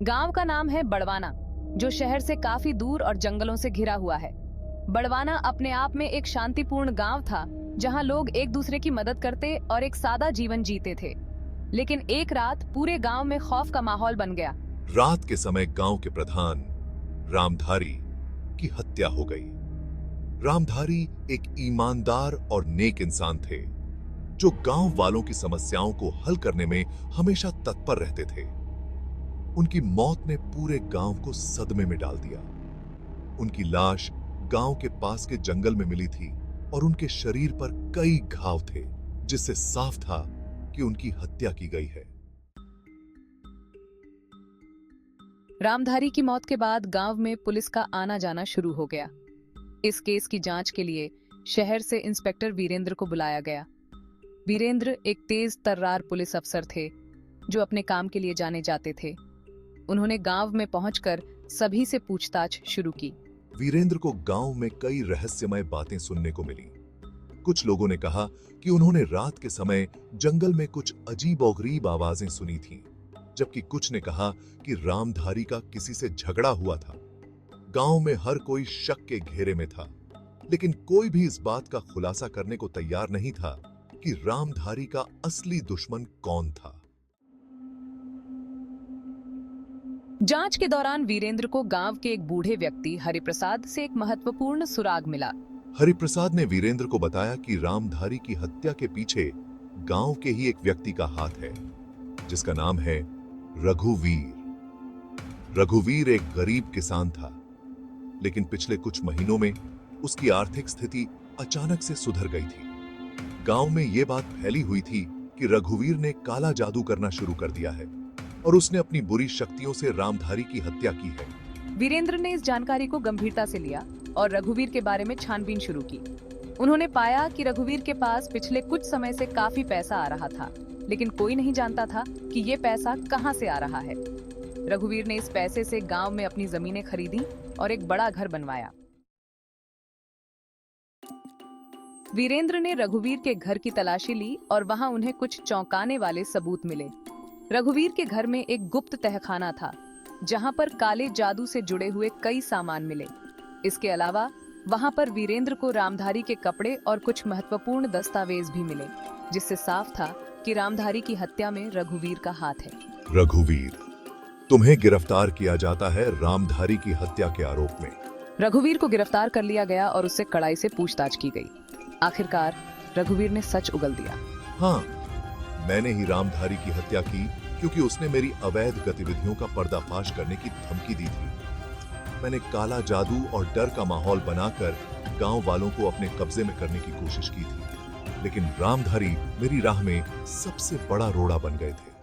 गांव का नाम है बड़वाना, जो शहर से काफी दूर और जंगलों से घिरा हुआ है। बड़वाना अपने आप में एक शांतिपूर्ण गांव था, जहां लोग एक दूसरे की मदद करते और एक सादा जीवन जीते थे। लेकिन एक रात पूरे गांव में खौफ का माहौल बन गया। रात के समय गांव के प्रधान रामधारी की हत्या हो गई। रामधारी एक ईमानदार और नेक इंसान थे, जो गांव वालों की समस्याओं को हल करने में हमेशा तत्पर रहते थे। उनकी मौत ने पूरे गांव को सदमे में डाल दिया। उनकी लाश गांव के पास के जंगल में मिली थी और उनके शरीर पर कई घाव थे, जिससे साफ था कि उनकी हत्या की गई है। रामधारी की मौत के बाद गांव में पुलिस का आना जाना शुरू हो गया। इस केस की जांच के लिए शहर से इंस्पेक्टर वीरेंद्र को बुलाया गया। वीरेंद्र एक तेज तर्रार पुलिस अफसर थे, जो अपने काम के लिए जाने जाते थे। उन्होंने गांव में पहुंचकर सभी से पूछताछ शुरू की। वीरेंद्र को गांव में कई रहस्यमय बातें सुनने को मिली। कुछ लोगों ने कहा कि उन्होंने रात के समय जंगल में कुछ अजीब और गरीब आवाजें सुनी थीं, जबकि कुछ ने कहा कि रामधारी का किसी से झगड़ा हुआ था। गांव में हर कोई शक के घेरे में था, लेकिन कोई भी इस बात का खुलासा करने को तैयार नहीं था कि रामधारी का असली दुश्मन कौन था। जांच के दौरान वीरेंद्र को गांव के एक बूढ़े व्यक्ति हरिप्रसाद से एक महत्वपूर्ण सुराग मिला। हरिप्रसाद ने वीरेंद्र को बताया कि रामधारी की हत्या के पीछे गांव के ही एक व्यक्ति का हाथ है, जिसका नाम है रघुवीर। रघुवीर एक गरीब किसान था, लेकिन पिछले कुछ महीनों में उसकी आर्थिक स्थिति अचानक से सुधर गई थी। गांव में यह बात फैली हुई थी कि रघुवीर ने काला जादू करना शुरू कर दिया है और उसने अपनी बुरी शक्तियों से रामधारी की हत्या की है। वीरेंद्र ने इस जानकारी को गंभीरता से लिया और रघुवीर के बारे में छानबीन शुरू की। उन्होंने पाया कि रघुवीर के पास पिछले कुछ समय से काफी पैसा आ रहा था, लेकिन कोई नहीं जानता था कि ये पैसा कहां से आ रहा है। रघुवीर ने इस पैसे से गांव में अपनी जमीनें खरीदी और एक बड़ा घर बनवाया। वीरेंद्र ने रघुवीर के घर की तलाशी ली और वहां उन्हें कुछ चौंकाने वाले सबूत मिले। रघुवीर के घर में एक गुप्त तहखाना था, जहां पर काले जादू से जुड़े हुए कई सामान मिले। इसके अलावा वहां पर वीरेंद्र को रामधारी के कपड़े और कुछ महत्वपूर्ण दस्तावेज भी मिले, जिससे साफ था कि रामधारी की हत्या में रघुवीर का हाथ है। रघुवीर, तुम्हें गिरफ्तार किया जाता है रामधारी की हत्या के आरोप में। रघुवीर को गिरफ्तार कर लिया गया और उससे कड़ाई से पूछताछ की गई। आखिरकार रघुवीर ने सच उगल दिया। हाँ, मैंने ही रामधारी की हत्या की, क्योंकि उसने मेरी अवैध गतिविधियों का पर्दाफाश करने की धमकी दी थी। मैंने काला जादू और डर का माहौल बनाकर गांव वालों को अपने कब्जे में करने की कोशिश की थी, लेकिन रामधारी मेरी राह में सबसे बड़ा रोड़ा बन गए थे।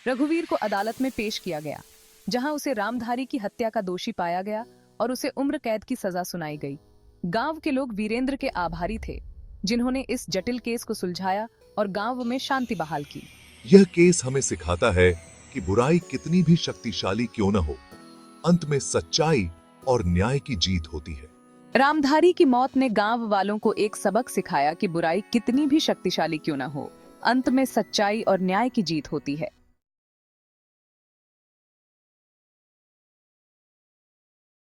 रघुवीर को अदालत में पेश किया गया, जहां उसे रामधारी की हत्या का दोषी पाया गया और उसे उम्र कैद की सजा सुनाई गई। गांव के लोग वीरेंद्र के आभारी थे, जिन्होंने इस जटिल केस को सुलझाया और गांव में शांति बहाल की। यह केस हमें सिखाता है कि बुराई कितनी भी शक्तिशाली क्यों न हो, अंत में सच्चाई और न्याय की जीत होती है। रामधारी की मौत ने गांव वालों को एक सबक सिखाया कि बुराई कितनी भी शक्तिशाली क्यों न हो, अंत में सच्चाई और न्याय की जीत होती है।